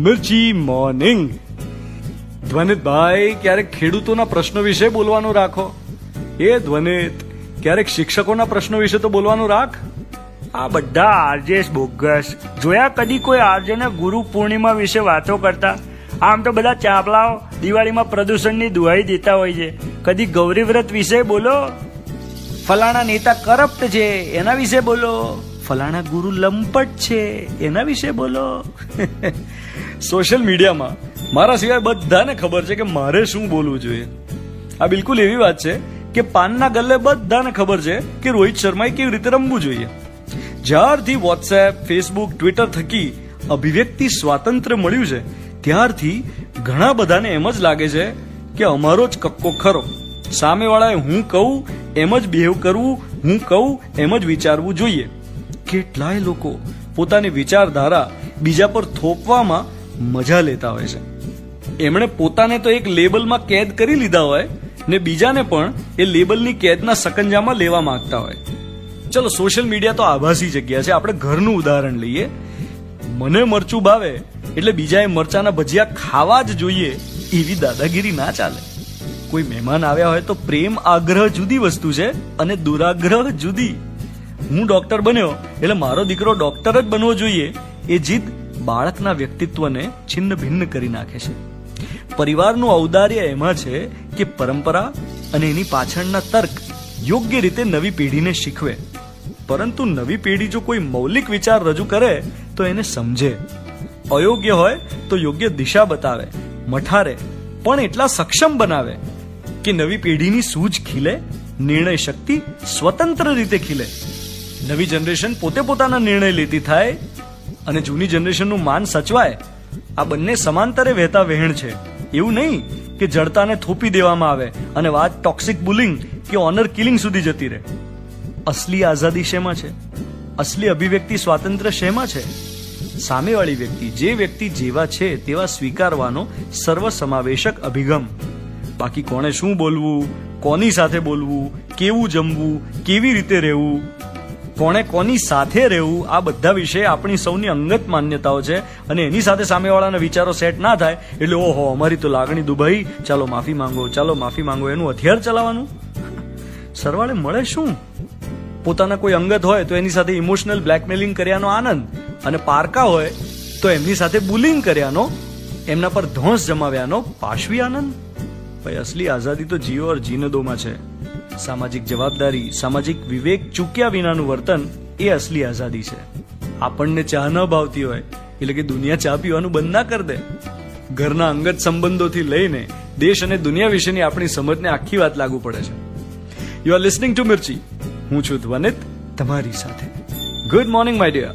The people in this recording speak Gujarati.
મિર્ચી મોર્નિંગ. ધ્વનિતભાઈ, ક્યારેક ખેડૂતોના પ્રશ્નો વિશે બોલવાનું રાખો. એ ધ્વનિત, ક્યારેક શિક્ષકોના પ્રશ્નો વિશે તો બોલવાનું રાખ. આ બધા આરજેસ બોગસ. જોયા કદી કોઈ આરજેને ગુરુ પૂર્ણિમા વિશે વાતો કરતા? આમ તો બધા ચાપલાઓ દિવાળીમાં પ્રદૂષણની દુહાઈ દેતા હોય છે. કદી ગૌરી વ્રત વિશે બોલો. ફલાણા નેતા કરપ્ટ છે એના વિશે બોલો. ફલાણા ગુરુ લંપટ છે એના વિશે બોલો. સોશિયલ મીડિયામાં મારા સિવાય બધાને ખબર છે કે મારે શું બોલવું જોઈએ. આ બિલકુલ એવી વાત છે કે પાનના ગલ્લે બધાને ખબર છે કે રોહિત શર્માએ કેવી રીતે રમવું જોઈએ. જ્યારથી વોટ્સએપ, ફેસબુક, ટ્વિટર થકી અભિવ્યક્તિ સ્વાતંત્ર્ય મળ્યું છે ત્યારથી ઘણા બધાને એમ જ લાગે છે કે અમારો જ કક્કો ખરો. સામેવાળાએ હું કહું એમ જ બિહેવ કરવું, હું કહું એમ જ વિચારવું જોઈએ. કેટલાય લોકો પોતાની વિચારધારા બીજા પર થોપવામાં મજા લેતા હોય છે. એમણે પોતાને તો એક લેબલમાં કેદ કરી લીધા હોય ને બીજાને પણ એ લેબલની કેદના સકંજામાં લેવા માંગતા હોય. ચલો, સોશિયલ મીડિયા તો આભાસી જગ્યા છે. આપણે ઘરનું ઉદાહરણ લઈએ. મને મરચું ભાવે એટલે બીજાએ મરચાના ભજીયા ખાવા જ જોઈએ એવી દાદાગીરી ના ચાલે. કોઈ મહેમાન આવ્યા હોય તો પ્રેમ આગ્રહ જુદી વસ્તુ છે અને દુરાગ્રહ જુદી. હું ડોક્ટર બન્યો એટલે મારો દીકરો ડોક્ટર જ બનવો જોઈએ એ જીદ બાળકના વ્યક્તિત્વને છિન્ન ભિન્ન કરી નાખે છે. પરિવારનું ઔદાર્ય એમાં છે કે પરંપરા અને એની પાછળના તર્ક યોગ્ય રીતે નવી પેઢીને શીખવે. પરંતુ નવી પેઢી જો કોઈ મૌલિક વિચાર રજૂ કરે તો એને સમજે. અયોગ્ય હોય તો યોગ્ય દિશા બતાવે, મઠારે, પણ એટલા સક્ષમ બનાવે કે નવી પેઢીની સૂઝ ખીલે, નિર્ણય શક્તિ સ્વતંત્ર રીતે ખીલે. નવી જનરેશન પોતે પોતાના નિર્ણય લેતી થાય અને જૂની જનરેશનનું માન સચવાય. આ બંને સમાંતરે વહેતા વહેણ છે. એવું નહીં કે જડતાને થોપી દેવામાં આવે અને વાત ટોક્સિક બુલિંગ કે ઓનર કિલિંગ સુધી જતી રહે. અસલી આઝાદી શેમાં છે? અસલી અભિવ્યક્તિ સ્વાતંત્ર્ય શેમાં છે? સામેવાળી વ્યક્તિ, જે વ્યક્તિ જેવા છે તેવા સ્વીકારવાનો સર્વસમાવેશક અભિગમ. બાકી કોણે શું બોલવું, કોની સાથે બોલવું, કેવું જમવું, કેવી રીતે રહેવું, કોણે કોની સાથે રહેવું, આ બધા વિશે આપણી સૌની અંગત માન્યતાઓ છે અને એની સાથે સામેવાળાના વિચારો સેટ ના થાય એટલે ઓહો અમારી તો લાગણી દુભાઈ, ચાલો માફી માંગો, ચાલો માફી માંગો, એનું હથિયાર ચલાવવાનું. સરવાળે મળે શું? પોતાના કોઈ અંગત હોય તો એની સાથે ઇમોશનલ બ્લેકમેલિંગ કર્યાનો આનંદ અને પારકા હોય તો એમની સાથે બુલિંગ કર્યાનો, એમના પર ધોંસ જમાવ્યાનો પાશવી આનંદ. ભાઈ, અસલી આઝાદી તો જીઓ ઓર જીને દોમાં છે. સામાજિક જવાબદારી, સામાજિક વિવેક ચૂક્યા વિનાનું વર્તન એ અસલી આઝાદી છે. આપણને ચા ન ભાવતી હોય એટલે કે દુનિયા ચા પીવાનું બંધ ના કરી દે. ઘરના અંગત સંબંધોથી લઈને દેશ અને દુનિયા વિશેની આપણી સમજને આખી વાત લાગુ પડે છે. You are listening to Mirchi. હું છું ધ્વનિત, તમારી સાથે. Good morning my dear.